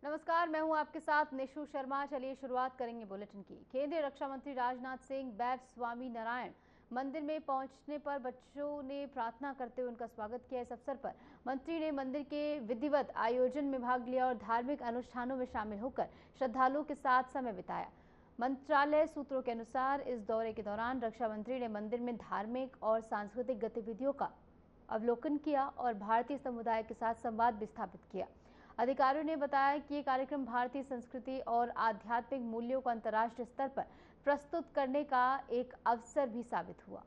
नमस्कार, मैं हूं आपके साथ निशु शर्मा। चलिए शुरुआत करेंगे बुलेटिन की। केंद्रीय रक्षा मंत्री राजनाथ सिंह बैफ स्वामी नारायण मंदिर में पहुंचने पर बच्चों ने प्रार्थना करते हुए उनका स्वागत किया। इस अवसर पर मंत्री ने मंदिर के विधिवत आयोजन में भाग लिया और धार्मिक अनुष्ठानों में शामिल होकर श्रद्धालुओं के साथ समय बिताया। मंत्रालय सूत्रों के अनुसार इस दौरे के दौरान रक्षा मंत्री ने मंदिर में धार्मिक और सांस्कृतिक गतिविधियों का अवलोकन किया और भारतीय समुदाय के साथ संवाद भी स्थापित किया। अधिकारियों ने बताया कि ये कार्यक्रम भारतीय संस्कृति और आध्यात्मिक मूल्यों को अंतर्राष्ट्रीय स्तर पर प्रस्तुत करने का एक अवसर भी साबित हुआ।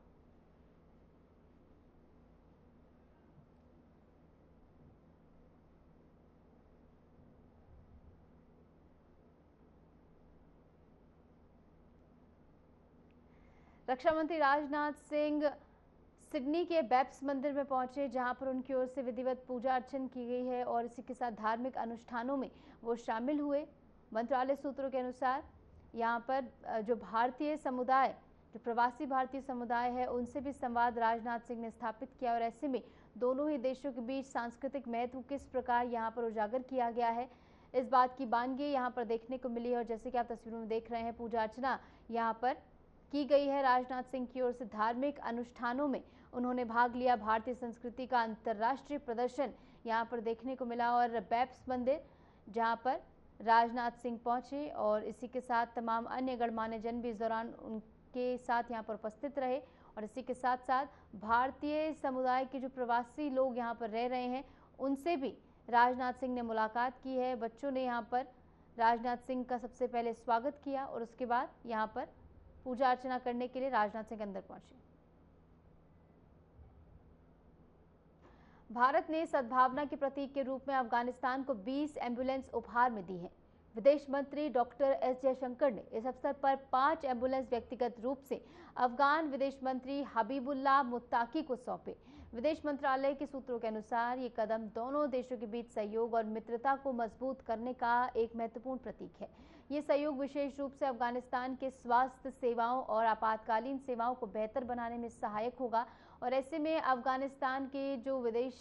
रक्षा मंत्री राजनाथ सिंह सिडनी के बैप्स मंदिर में पहुंचे, जहां पर उनकी ओर से विधिवत पूजा अर्चन की गई है और इसी के साथ धार्मिक अनुष्ठानों में वो शामिल हुए। मंत्रालय सूत्रों के अनुसार यहां पर जो भारतीय समुदाय, जो प्रवासी भारतीय समुदाय है, उनसे भी संवाद राजनाथ सिंह ने स्थापित किया और ऐसे में दोनों ही देशों के बीच सांस्कृतिक महत्व किस प्रकार यहाँ पर उजागर किया गया है, इस बात की बानगी यहाँ पर देखने को मिली है। और जैसे कि आप तस्वीरों में देख रहे हैं, पूजा अर्चना यहाँ पर की गई है। राजनाथ सिंह की ओर से धार्मिक अनुष्ठानों में उन्होंने भाग लिया। भारतीय संस्कृति का अंतर्राष्ट्रीय प्रदर्शन यहाँ पर देखने को मिला और बैप्स मंदिर जहाँ पर राजनाथ सिंह पहुंचे और इसी के साथ तमाम अन्य गणमान्य जन भी इस दौरान उनके साथ यहाँ पर उपस्थित रहे। और इसी के साथ साथ भारतीय समुदाय के जो प्रवासी लोग यहाँ पर रह रहे हैं, उनसे भी राजनाथ सिंह ने मुलाकात की है। बच्चों ने यहाँ पर राजनाथ सिंह का सबसे पहले स्वागत किया और उसके बाद यहाँ पर पूजा अर्चना करने के लिए राजनाथ सिंह अंदर पहुंचे। भारत ने सद्भावना के प्रतीक के रूप में अफगानिस्तान को 20 एम्बुलेंस उपहार में दी हैं। विदेश मंत्री डॉक्टर एस जयशंकर ने इस अवसर पर 5 एम्बुलेंस व्यक्तिगत रूप से अफगान विदेश मंत्री हबीबुल्लाह मुत्ताकी को सौंपे। विदेश मंत्रालय के सूत्रों के अनुसार ये कदम दोनों देशों के बीच सहयोग और मित्रता को मजबूत करने का एक महत्वपूर्ण प्रतीक है। ये सहयोग विशेष रूप से अफगानिस्तान के स्वास्थ्य सेवाओं और आपातकालीन सेवाओं को बेहतर बनाने में सहायक होगा। और ऐसे में अफगानिस्तान के जो विदेश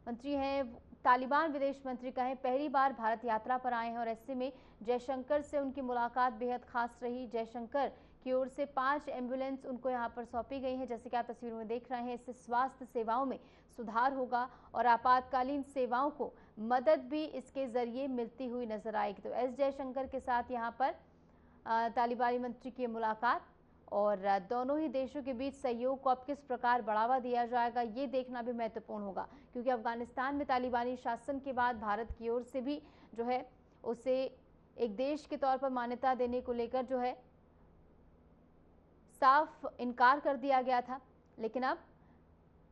मंत्री हैं, तालिबान विदेश मंत्री कहें, पहली बार भारत यात्रा पर आए हैं और ऐसे में जयशंकर से उनकी मुलाकात बेहद खास रही। जयशंकर की ओर से 5 एम्बुलेंस उनको यहां पर सौंपी गई हैं। जैसे कि आप तस्वीरों में देख रहे हैं, इससे स्वास्थ्य सेवाओं में सुधार होगा और आपातकालीन सेवाओं को मदद भी इसके जरिए मिलती हुई नजर आएगी। तो एस जयशंकर के साथ यहाँ पर तालिबानी मंत्री की मुलाकात और दोनों ही देशों के बीच सहयोग को अब किस प्रकार बढ़ावा दिया जाएगा, ये देखना भी महत्वपूर्ण होगा, क्योंकि अफगानिस्तान में तालिबानी शासन के बाद भारत की ओर से भी जो है उसे एक देश के तौर पर मान्यता देने को लेकर जो है साफ इनकार कर दिया गया था। लेकिन अब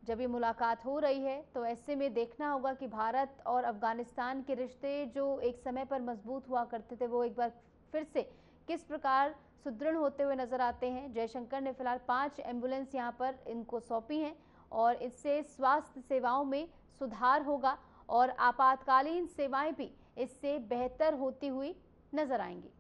जब ये मुलाकात हो रही है तो ऐसे में देखना होगा कि भारत और अफगानिस्तान के रिश्ते जो एक समय पर मजबूत हुआ करते थे, वो एक बार फिर से किस प्रकार सुदृढ़ होते हुए नजर आते हैं। जयशंकर ने फिलहाल 5 एम्बुलेंस यहां पर इनको सौंपी हैं और इससे स्वास्थ्य सेवाओं में सुधार होगा और आपातकालीन सेवाएं भी इससे बेहतर होती हुई नजर आएंगी।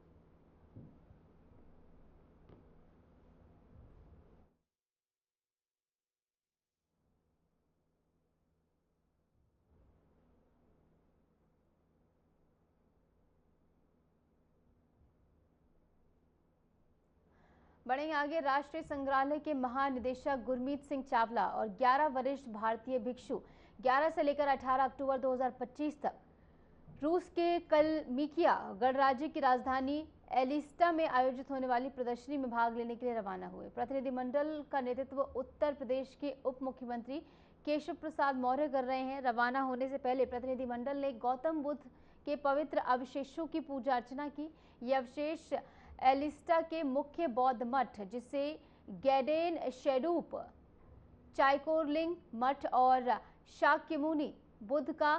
बढ़ेंगे आगे। राष्ट्रीय संग्रहालय के महानिदेशक गुरमीत सिंह चावला और 11 वरिष्ठ भारतीय भिक्षु 11 से लेकर 18 अक्टूबर 2025 तक रूस के कलमिकिया गणराज्य की राजधानी एलिस्टा में आयोजित होने वाली प्रदर्शनी में भाग लेने के लिए रवाना हुए। प्रतिनिधिमंडल का नेतृत्व उत्तर प्रदेश के उप मुख्यमंत्री केशव प्रसाद मौर्य कर रहे हैं। रवाना होने से पहले प्रतिनिधिमंडल ने गौतम बुद्ध के पवित्र अवशेषों की पूजा अर्चना की। ये अवशेष एलिस्टा के मुख्य बौद्ध मठ, जिसे गैडेन शेडूप, चाइकोरलिंग मठ और शाक्यमुनि बुद्ध का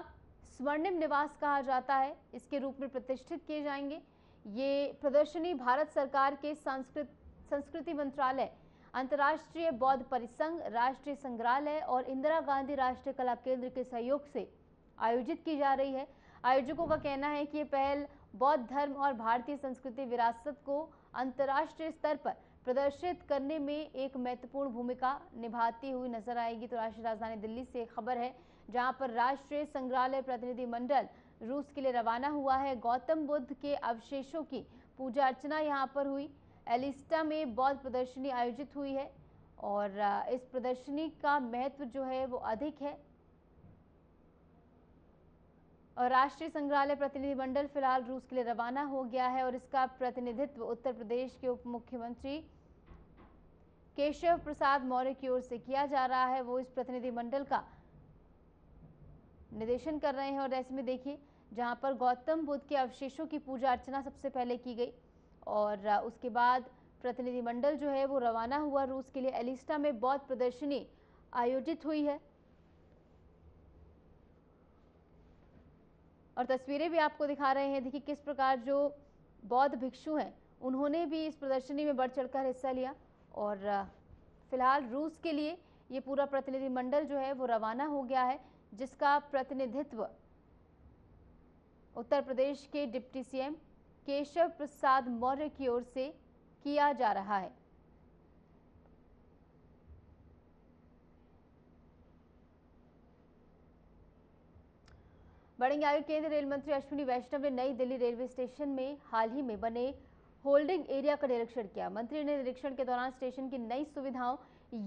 स्वर्णिम निवास कहा जाता है, इसके रूप में प्रतिष्ठित किए जाएंगे। ये प्रदर्शनी भारत सरकार के संस्कृति मंत्रालय, अंतर्राष्ट्रीय बौद्ध परिसंघ, राष्ट्रीय संग्रहालय और इंदिरा गांधी राष्ट्रीय कला केंद्र के सहयोग से आयोजित की जा रही है। आयोजकों का कहना है कि ये पहल बौद्ध धर्म और भारतीय संस्कृति विरासत को अंतर्राष्ट्रीय स्तर पर प्रदर्शित करने में एक महत्वपूर्ण भूमिका निभाती हुई नजर आएगी। तो राष्ट्रीय राजधानी दिल्ली से खबर है, जहां पर राष्ट्रीय संग्रहालय प्रतिनिधिमंडल रूस के लिए रवाना हुआ है। गौतम बुद्ध के अवशेषों की पूजा अर्चना यहाँ पर हुई। एलिस्टा में बौद्ध प्रदर्शनी आयोजित हुई है और इस प्रदर्शनी का महत्व जो है वो अधिक है। और राष्ट्रीय संग्रहालय प्रतिनिधिमंडल फिलहाल रूस के लिए रवाना हो गया है और इसका प्रतिनिधित्व उत्तर प्रदेश के उप मुख्यमंत्री केशव प्रसाद मौर्य की ओर से किया जा रहा है। वो इस प्रतिनिधिमंडल का निर्देशन कर रहे हैं और ऐसे में देखिए जहां पर गौतम बुद्ध के अवशेषों की पूजा अर्चना सबसे पहले की गई और उसके बाद प्रतिनिधिमंडल जो है वो रवाना हुआ रूस के लिए। एलिस्टा में बौद्ध प्रदर्शनी आयोजित हुई है और तस्वीरें भी आपको दिखा रहे हैं। देखिए किस प्रकार जो बौद्ध भिक्षु हैं उन्होंने भी इस प्रदर्शनी में बढ़ चढ़कर हिस्सा लिया और फिलहाल रूस के लिए ये पूरा प्रतिनिधिमंडल जो है वो रवाना हो गया है, जिसका प्रतिनिधित्व उत्तर प्रदेश के डिप्टी सीएम केशव प्रसाद मौर्य की ओर से किया जा रहा है। बढ़ेंगे आगे। केंद्रीय रेल मंत्री अश्विनी वैष्णव ने नई दिल्ली रेलवे स्टेशन में हाल ही में बने होल्डिंग एरिया का निरीक्षण किया। मंत्री ने निरीक्षण के दौरान स्टेशन की नई सुविधाओं,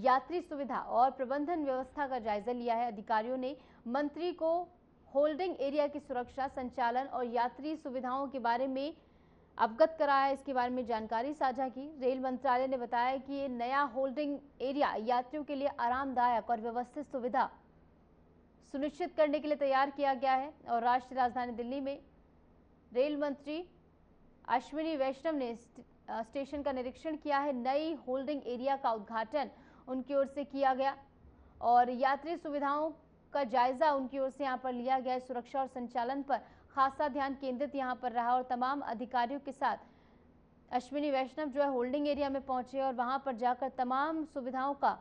यात्री सुविधा और प्रबंधन व्यवस्था का जायजा लिया है। अधिकारियों ने मंत्री को होल्डिंग एरिया की सुरक्षा, संचालन और यात्री सुविधाओं के बारे में अवगत कराया। इसके बारे में जानकारी साझा की। रेल मंत्रालय ने बताया कि ये नया होल्डिंग एरिया यात्रियों के लिए आरामदायक और व्यवस्थित सुविधा सुनिश्चित करने के लिए तैयार किया गया है और राष्ट्रीय राजधानी दिल्ली में रेल मंत्री अश्विनी वैष्णव ने स्टेशन का निरीक्षण किया है। नई होल्डिंग एरिया का उद्घाटन उनकी ओर से किया गया और यात्री सुविधाओं का जायजा उनकी ओर से यहां पर लिया गया। सुरक्षा और संचालन पर खासा ध्यान केंद्रित यहां पर रहा और तमाम अधिकारियों के साथ अश्विनी वैष्णव जो है होल्डिंग एरिया में पहुंचे और वहां पर जाकर तमाम सुविधाओं का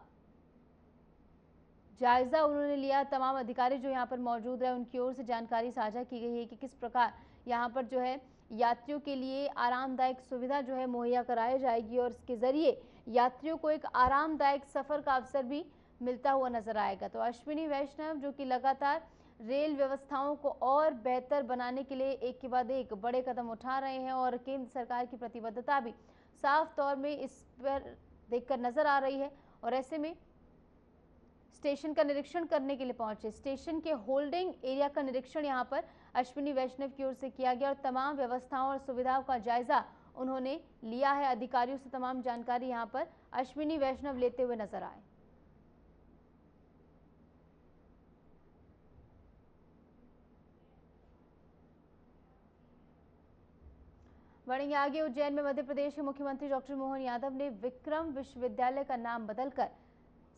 जायजा उन्होंने लिया। तमाम अधिकारी जो यहाँ पर मौजूद रहे उनकी ओर से जानकारी साझा की गई है कि किस प्रकार यहाँ पर जो है यात्रियों के लिए आरामदायक सुविधा जो है मुहैया कराई जाएगी और इसके जरिए यात्रियों को एक आरामदायक सफर का अवसर भी मिलता हुआ नजर आएगा। तो अश्विनी वैष्णव जो कि लगातार रेल व्यवस्थाओं को और बेहतर बनाने के लिए एक के बाद एक बड़े कदम उठा रहे हैं और केंद्र सरकार की प्रतिबद्धता भी साफ तौर में इस पर देखकर नजर आ रही है और ऐसे में स्टेशन का निरीक्षण करने के लिए पहुंचे। स्टेशन के होल्डिंग एरिया का निरीक्षण यहां पर अश्विनी वैष्णव की ओर से किया गया और तमाम व्यवस्थाओं और सुविधाओं का जायजा उन्होंने लिया है। अधिकारियों से तमाम जानकारी यहां पर अश्विनी वैष्णव लेते हुए नजर आए। बढ़ेंगे आगे। उज्जैन में मध्य प्रदेश के मुख्यमंत्री डॉक्टर मोहन यादव ने विक्रम विश्वविद्यालय का नाम बदलकर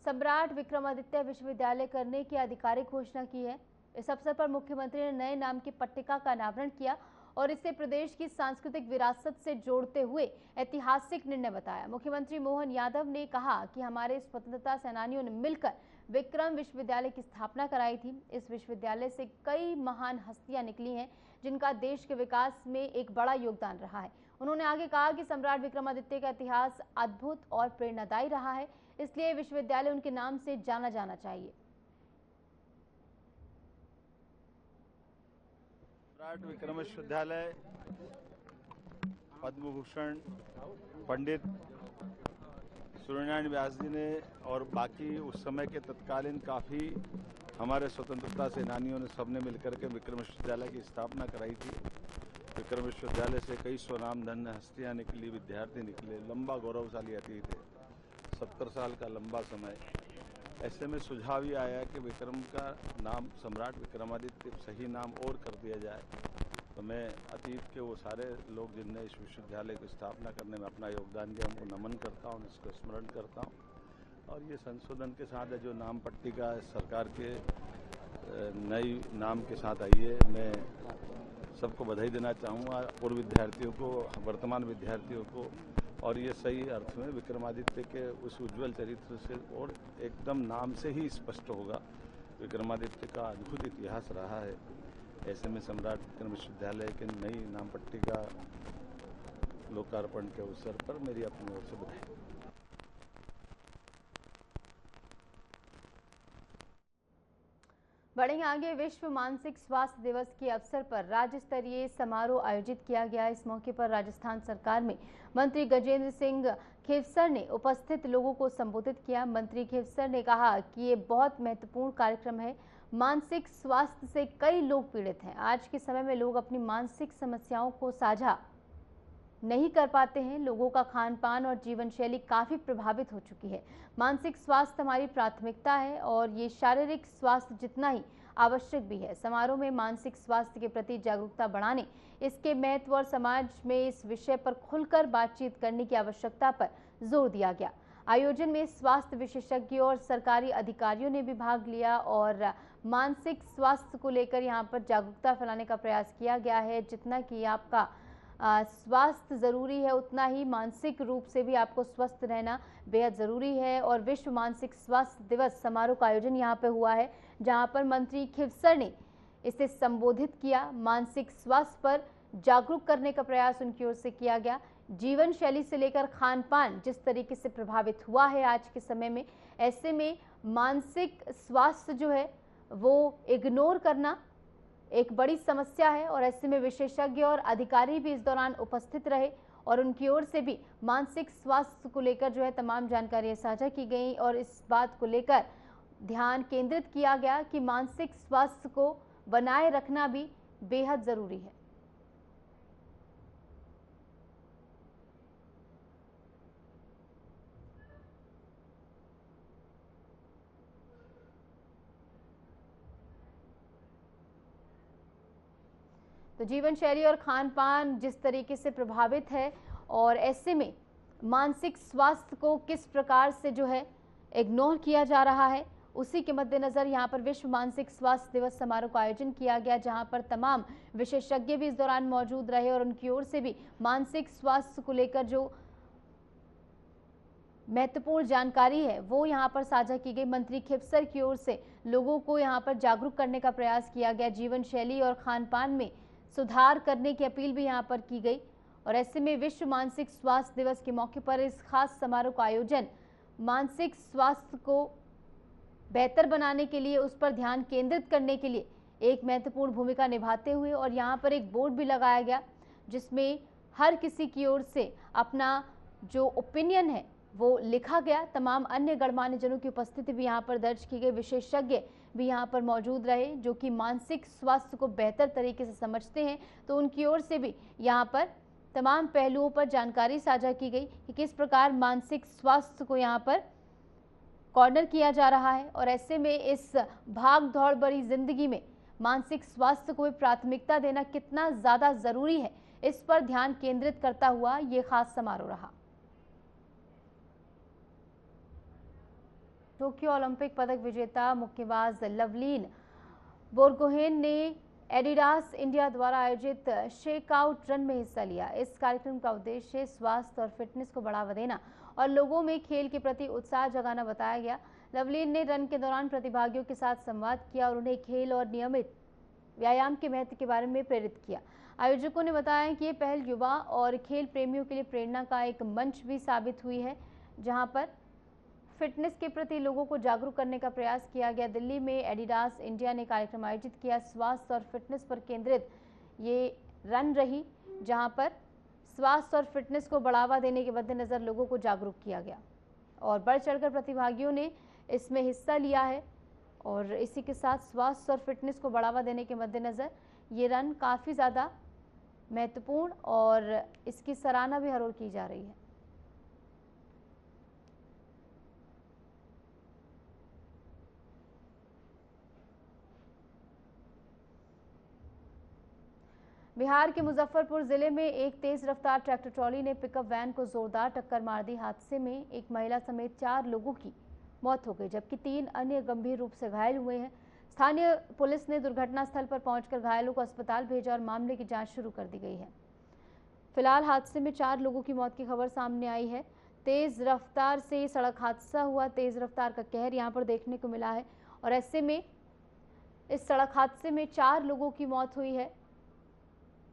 सम्राट विक्रमादित्य विश्वविद्यालय करने की आधिकारिक घोषणा की है। इस अवसर पर मुख्यमंत्री ने नए नाम की पट्टिका का अनावरण किया और इसे प्रदेश की सांस्कृतिक विरासत से जोड़ते हुए ऐतिहासिक निर्णय बताया। मुख्यमंत्री मोहन यादव ने कहा कि हमारे स्वतंत्रता सेनानियों ने मिलकर विक्रम विश्वविद्यालय की स्थापना कराई थी। इस विश्वविद्यालय से कई महान हस्तियां निकली हैं जिनका देश के विकास में एक बड़ा योगदान रहा है। उन्होंने आगे कहा कि सम्राट विक्रमादित्य का इतिहास अद्भुत और प्रेरणादायी रहा है, इसलिए विश्वविद्यालय उनके नाम से जाना जाना चाहिए। सम्राट विक्रम विश्वविद्यालय पद्म भूषण पंडित सूर्यनारायण व्यास जी ने और बाकी उस समय के तत्कालीन काफ़ी हमारे स्वतंत्रता सेनानियों ने सबने मिलकर के विक्रम विश्वविद्यालय की स्थापना कराई थी। विक्रम विश्वविद्यालय से कई स्वनामधन्य हस्तियां निकली, विद्यार्थी निकले, लंबा गौरवशाली अतीत है, 70 साल का लंबा समय। ऐसे में सुझाव ये आया कि विक्रम का नाम सम्राट विक्रमादित्य सही नाम और कर दिया जाए। तो मैं अतीत के वो सारे लोग जिनने इस विश्वविद्यालय की स्थापना करने में अपना योगदान दिया उनको नमन करता हूँ, इसको स्मरण करता हूँ। और ये संशोधन के साथ जो नाम पट्टिका सरकार के नई नाम के साथ आई है, मैं सबको बधाई देना चाहूँगा, पूर्व विद्यार्थियों को, वर्तमान विद्यार्थियों को। और ये सही अर्थ में विक्रमादित्य के उस उज्जवल चरित्र से और एकदम नाम से ही स्पष्ट होगा विक्रमादित्य का अद्भुत इतिहास रहा है। ऐसे में सम्राट विक्रम विश्वविद्यालय के नई नाम पट्टिका लोकार्पण के अवसर पर मेरी अपनी ओर से बधाई। बढ़ेंगे आगे। विश्व मानसिक स्वास्थ्य दिवस के अवसर पर राज्य स्तरीय समारोह आयोजित किया गया। इस मौके पर राजस्थान सरकार में मंत्री गजेंद्र सिंह खेवसर ने उपस्थित लोगों को संबोधित किया। मंत्री खेवसर ने कहा कि ये बहुत महत्वपूर्ण कार्यक्रम है। मानसिक स्वास्थ्य से कई लोग पीड़ित हैं। आज के समय में लोग अपनी मानसिक समस्याओं को साझा नहीं कर पाते हैं। लोगों का खान पान और जीवन शैली काफी प्रभावित हो चुकी है। मानसिक स्वास्थ्य हमारी प्राथमिकता है और ये शारीरिक स्वास्थ्य जितना ही आवश्यक भी है। समारोह में मानसिक स्वास्थ्य के प्रति जागरूकता बढ़ाने, इसके महत्व और समाज में इस विषय पर खुलकर बातचीत करने की आवश्यकता पर जोर दिया गया। आयोजन में स्वास्थ्य विशेषज्ञों और सरकारी अधिकारियों ने भी भाग लिया और मानसिक स्वास्थ्य को लेकर यहाँ पर जागरूकता फैलाने का प्रयास किया गया है। जितना कि आपका स्वास्थ्य जरूरी है, उतना ही मानसिक रूप से भी आपको स्वस्थ रहना बेहद जरूरी है। और विश्व मानसिक स्वास्थ्य दिवस समारोह का आयोजन यहाँ पे हुआ है, जहाँ पर मंत्री खेवसर ने इसे संबोधित किया। मानसिक स्वास्थ्य पर जागरूक करने का प्रयास उनकी ओर से किया गया। जीवन शैली से लेकर खान पान जिस तरीके से प्रभावित हुआ है आज के समय में, ऐसे में मानसिक स्वास्थ्य जो है वो इग्नोर करना एक बड़ी समस्या है। और ऐसे में विशेषज्ञ और अधिकारी भी इस दौरान उपस्थित रहे और उनकी ओर से भी मानसिक स्वास्थ्य को लेकर जो है तमाम जानकारियां साझा की गई और इस बात को लेकर ध्यान केंद्रित किया गया कि मानसिक स्वास्थ्य को बनाए रखना भी बेहद जरूरी है। तो जीवन शैली और खान पान जिस तरीके से प्रभावित है और ऐसे में मानसिक स्वास्थ्य को किस प्रकार से जो है इग्नोर किया जा रहा है, उसी के मद्देनजर यहाँ पर विश्व मानसिक स्वास्थ्य दिवस समारोह का आयोजन किया गया, जहाँ पर तमाम विशेषज्ञ भी इस दौरान मौजूद रहे और उनकी ओर से भी मानसिक स्वास्थ्य को लेकर जो महत्वपूर्ण जानकारी है वो यहाँ पर साझा की गई। मंत्री खेवसर की ओर से लोगों को यहाँ पर जागरूक करने का प्रयास किया गया। जीवन शैली और खान पान में सुधार करने की अपील भी यहाँ पर की गई। और ऐसे में विश्व मानसिक स्वास्थ्य दिवस के मौके पर इस खास समारोह का आयोजन मानसिक स्वास्थ्य को बेहतर बनाने के लिए, उस पर ध्यान केंद्रित करने के लिए एक महत्वपूर्ण भूमिका निभाते हुए, और यहाँ पर एक बोर्ड भी लगाया गया जिसमें हर किसी की ओर से अपना जो ओपिनियन है वो लिखा गया। तमाम अन्य गणमान्य जनों की उपस्थिति भी यहाँ पर दर्ज की गई। विशेषज्ञ भी यहाँ पर मौजूद रहे जो कि मानसिक स्वास्थ्य को बेहतर तरीके से समझते हैं, तो उनकी ओर से भी यहाँ पर तमाम पहलुओं पर जानकारी साझा की गई कि किस प्रकार मानसिक स्वास्थ्य को यहाँ पर कॉर्नर किया जा रहा है। और ऐसे में इस भाग दौड़ भरी जिंदगी में मानसिक स्वास्थ्य को प्राथमिकता देना कितना ज्यादा जरूरी है, इस पर ध्यान केंद्रित करता हुआ ये खास समारोह रहा। टोक्यो ओलंपिक पदक विजेता मुक्केबाज लवलीन बोरगोहेन ने एडिडास इंडिया द्वारा आयोजित शेक आउट रन में हिस्सा लिया। इस कार्यक्रम का उद्देश्य स्वास्थ्य और फिटनेस को बढ़ावा देना और लोगों में खेल के प्रति उत्साह जगाना बताया गया। लवलीन ने रन के दौरान प्रतिभागियों के साथ संवाद किया और उन्हें खेल और नियमित व्यायाम के महत्व के बारे में प्रेरित किया। आयोजकों ने बताया कि ये पहल युवा और खेल प्रेमियों के लिए प्रेरणा का एक मंच भी साबित हुई है, जहां पर फिटनेस के प्रति लोगों को जागरूक करने का प्रयास किया गया। दिल्ली में एडिडास इंडिया ने कार्यक्रम आयोजित किया। स्वास्थ्य और फिटनेस पर केंद्रित ये रन रही, जहां पर स्वास्थ्य और फिटनेस को बढ़ावा देने के मद्देनजर लोगों को जागरूक किया गया और बढ़ चढ़कर प्रतिभागियों ने इसमें हिस्सा लिया है। और इसी के साथ स्वास्थ्य और फिटनेस को बढ़ावा देने के मद्देनजर ये रन काफ़ी ज़्यादा महत्वपूर्ण और इसकी सराहना भी हर ओर की जा रही है। बिहार के मुजफ्फरपुर जिले में एक तेज रफ्तार ट्रैक्टर ट्रॉली ने पिकअप वैन को जोरदार टक्कर मार दी। हादसे में एक महिला समेत 4 लोगों की मौत हो गई, जबकि 3 अन्य गंभीर रूप से घायल हुए हैं। स्थानीय पुलिस ने दुर्घटना स्थल पर पहुंचकर घायलों को अस्पताल भेजा और मामले की जांच शुरू कर दी गई है। फिलहाल हादसे में 4 लोगों की मौत की खबर सामने आई है। तेज रफ्तार से सड़क हादसा हुआ। तेज रफ्तार का कहर यहाँ पर देखने को मिला है और ऐसे में इस सड़क हादसे में 4 लोगों की मौत हुई है।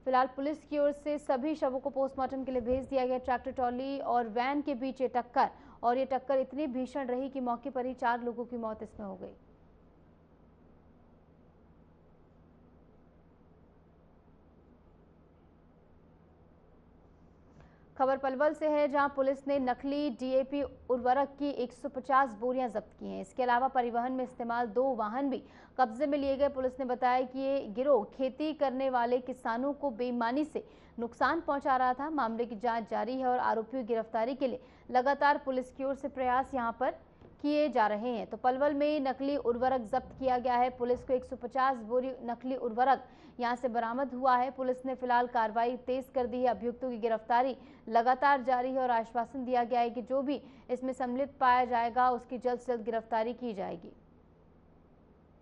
फिलहाल पुलिस की ओर से सभी शवों को पोस्टमार्टम के लिए भेज दिया गया। ट्रैक्टर ट्रॉली और वैन के बीच ये टक्कर इतनी भीषण रही कि मौके पर ही 4 लोगों की मौत इसमें हो गई। खबर पलवल से है, जहां पुलिस ने नकली डीएपी उर्वरक की 150 बोरियां जब्त की हैं। इसके अलावा परिवहन में इस्तेमाल 2 वाहन भी कब्जे में लिए गए। पुलिस ने बताया कि ये गिरोह खेती करने वाले किसानों को बेईमानी से नुकसान पहुंचा रहा था। मामले की जांच जारी है और आरोपियों की गिरफ्तारी के लिए लगातार पुलिस की ओर से प्रयास यहां पर किए जा रहे हैं। तो पलवल में नकली उर्वरक जब्त किया गया है। पुलिस को 150 बोरी नकली उर्वरक यहां से बरामद हुआ है। पुलिस ने फिलहाल कार्रवाई तेज कर दी है। अभियुक्तों की गिरफ्तारी लगातार जारी है और आश्वासन दिया गया है कि जो भी इसमें सम्मिलित पाया जाएगा उसकी जल्द से जल्द गिरफ्तारी की जाएगी।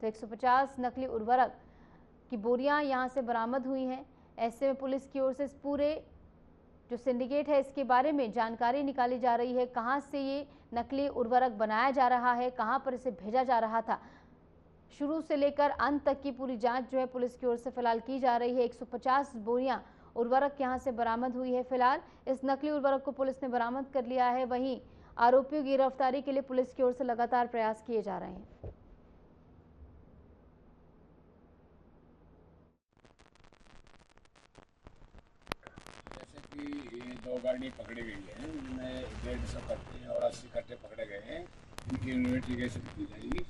तो 150 नकली उर्वरक की बोरियां यहां से बरामद हुई हैं। ऐसे में पुलिस की ओर से इस पूरे जो सिंडिकेट है इसके बारे में जानकारी निकाली जा रही है। कहां से ये नकली उर्वरक बनाया जा रहा है, कहां पर इसे भेजा जा रहा था, शुरू से लेकर अंत तक की पूरी जांच जो है पुलिस की ओर से फिलहाल की जा रही है। 150 बोरियां उर्वरक यहां से बरामद हुई है। फिलहाल इस नकली उर्वरक को पुलिस ने बरामद कर लिया है। वहीं आरोपियों की गिरफ्तारी के लिए पुलिस की ओर से लगातार प्रयास किए जा रहे हैं। कि ये 2 गाड़ी पकड़ी गई है, उनमें 150 कट्टे और 80 कट्टे पकड़े गए हैं। इनकी इन्वेस्टिगेशन की जाएगी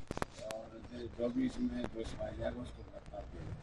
और जो भी इसमें दोष पाया जाएगा उसको गिरफ्तार किया जाएगा।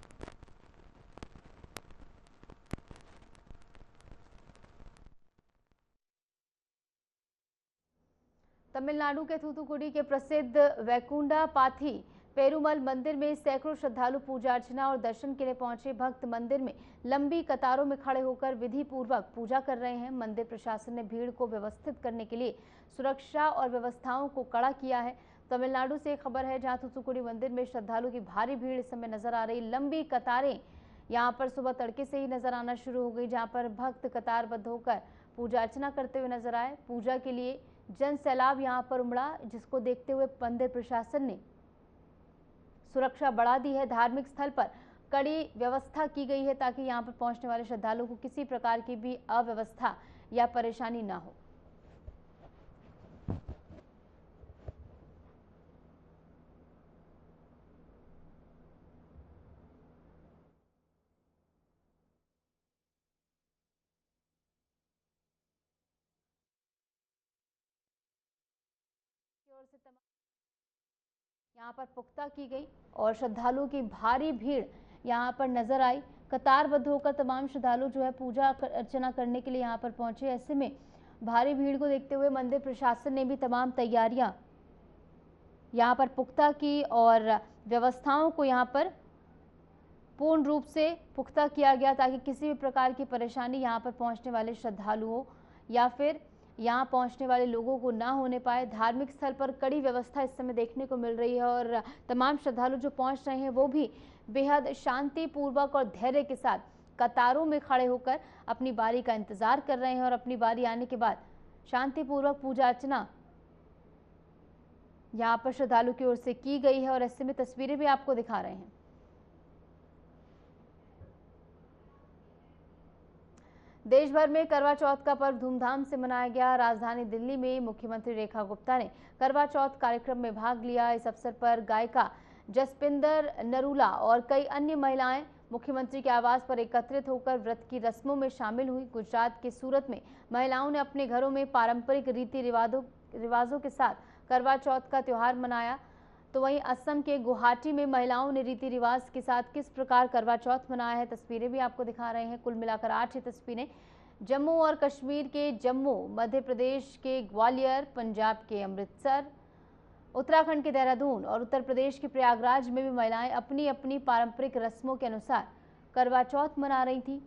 तमिलनाडु के थूथुकुडी के प्रसिद्ध वैकुंडा पाथी पेरुमल मंदिर में सैकड़ों श्रद्धालु पूजा अर्चना और दर्शन के लिए पहुंचे। भक्त मंदिर में लंबी कतारों में खड़े होकर विधि पूर्वक पूजा कर रहे हैं। मंदिर प्रशासन ने भीड़ को व्यवस्थित करने के लिए सुरक्षा और व्यवस्थाओं को कड़ा किया है। तमिलनाडु से एक खबर है, जहां थूथुकुडी मंदिर में श्रद्धालु की भारी भीड़ इस समय नजर आ रही। लंबी कतारें यहाँ पर सुबह तड़के से ही नजर आना शुरू हो गई, जहाँ पर भक्त कतारबद्ध होकर पूजा अर्चना करते हुए नजर आए। पूजा के लिए जन सैलाब यहाँ पर उमड़ा, जिसको देखते हुए मंदिर प्रशासन ने सुरक्षा बढ़ा दी है। धार्मिक स्थल पर कड़ी व्यवस्था की गई है ताकि यहाँ पर पहुंचने वाले श्रद्धालुओं को किसी प्रकार की भी अव्यवस्था या परेशानी न हो। यहाँ पर पुख्ता की गई और श्रद्धालुओं की भारी भीड़ यहाँ पर नजर आई। कतारबद्ध होकर तमाम श्रद्धालु जो है पूजा अर्चना करने के लिए यहाँ पर पहुंचे। ऐसे में भारी भीड़ को देखते हुए मंदिर प्रशासन ने भी तमाम तैयारियां यहाँ पर पुख्ता की और व्यवस्थाओं को यहाँ पर पूर्ण रूप से पुख्ता किया गया ताकि किसी भी प्रकार की परेशानी यहाँ पर पहुंचने वाले श्रद्धालुओं या फिर यहाँ पहुंचने वाले लोगों को ना होने पाए। धार्मिक स्थल पर कड़ी व्यवस्था इस समय देखने को मिल रही है और तमाम श्रद्धालु जो पहुंच रहे हैं वो भी बेहद शांतिपूर्वक और धैर्य के साथ कतारों में खड़े होकर अपनी बारी का इंतजार कर रहे हैं और अपनी बारी आने के बाद शांतिपूर्वक पूजा अर्चना यहाँ पर श्रद्धालु की ओर से की गई है और ऐसे में तस्वीरें भी आपको दिखा रहे हैं। देश भर में करवा चौथ का पर्व धूमधाम से मनाया गया। राजधानी दिल्ली में मुख्यमंत्री रेखा गुप्ता ने करवा चौथ कार्यक्रम में भाग लिया। इस अवसर पर गायिका जसपिंदर नरूला और कई अन्य महिलाएं मुख्यमंत्री के आवास पर एकत्रित होकर व्रत की रस्मों में शामिल हुई। गुजरात के सूरत में महिलाओं ने अपने घरों में पारंपरिक रीति रिवाजों के साथ करवा चौथ का त्योहार मनाया। तो वहीं असम के गुवाहाटी में महिलाओं ने रीति रिवाज के साथ किस प्रकार करवा चौथ मनाया है, तस्वीरें भी आपको दिखा रहे हैं। कुल मिलाकर 8 तस्वीरें जम्मू और कश्मीर के जम्मू, मध्य प्रदेश के ग्वालियर, पंजाब के अमृतसर, उत्तराखंड के देहरादून और उत्तर प्रदेश के प्रयागराज में भी महिलाएं अपनी अपनी पारंपरिक रस्मों के अनुसार करवा चौथ मना रही थी।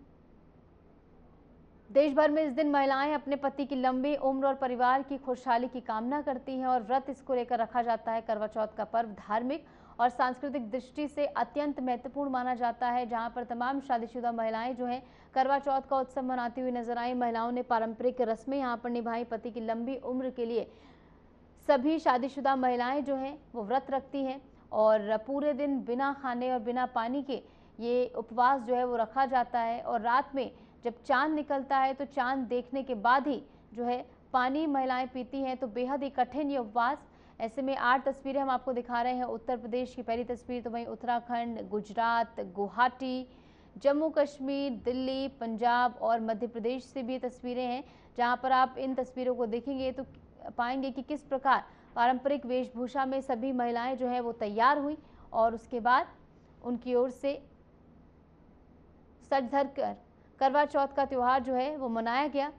देश भर में इस दिन महिलाएं अपने पति की लंबी उम्र और परिवार की खुशहाली की कामना करती हैं और व्रत इसको लेकर रखा जाता है। करवा चौथ का पर्व धार्मिक और सांस्कृतिक दृष्टि से अत्यंत महत्वपूर्ण माना जाता है, जहां पर तमाम शादीशुदा महिलाएं जो हैं करवा चौथ का उत्सव मनाती हुई नजर आई। महिलाओं ने पारंपरिक रस्में यहां पर निभाई। पति की लंबी उम्र के लिए सभी शादीशुदा महिलाएं जो हैं वो व्रत रखती हैं और पूरे दिन बिना खाने और बिना पानी के ये उपवास जो है वो रखा जाता है और रात में जब चांद निकलता है तो चांद देखने के बाद ही जो है पानी महिलाएं पीती हैं। तो बेहद ही कठिन ये उपवास। ऐसे में 8 तस्वीरें हम आपको दिखा रहे हैं। उत्तर प्रदेश की पहली तस्वीर, तो वहीं उत्तराखंड, गुजरात, गुवाहाटी जम्मू कश्मीर, दिल्ली, पंजाब और मध्य प्रदेश से भी ये तस्वीरें हैं, जहां पर आप इन तस्वीरों को देखेंगे तो पाएंगे कि किस प्रकार पारंपरिक वेशभूषा में सभी महिलाएं जो है वो तैयार हुई और उसके बाद उनकी ओर से सज धर कर करवा चौथ का त्यौहार जो है वो मनाया गया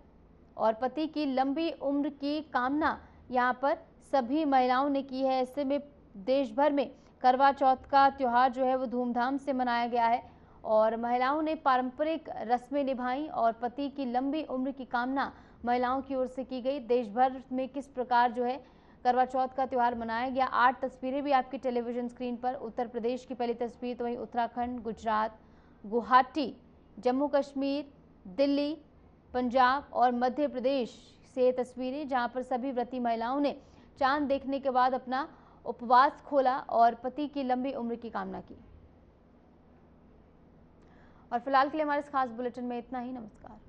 और पति की लंबी उम्र की कामना यहाँ पर सभी महिलाओं ने की है। ऐसे में देश भर में करवा चौथ का त्यौहार जो है वो धूमधाम से मनाया गया है और महिलाओं ने पारंपरिक रस्में निभाई और पति की लंबी उम्र की कामना महिलाओं की ओर से की गई। देश भर में किस प्रकार जो है करवा चौथ का त्यौहार मनाया गया, 8 तस्वीरें भी आपकी टेलीविजन स्क्रीन पर। उत्तर प्रदेश की पहली तस्वीर, तो वहीं उत्तराखंड, गुजरात, गुवाहाटी, जम्मू कश्मीर, दिल्ली, पंजाब और मध्य प्रदेश से तस्वीरें, जहां पर सभी व्रती महिलाओं ने चांद देखने के बाद अपना उपवास खोला और पति की लंबी उम्र की कामना की। और फिलहाल के लिए हमारे इस खास बुलेटिन में इतना ही। नमस्कार।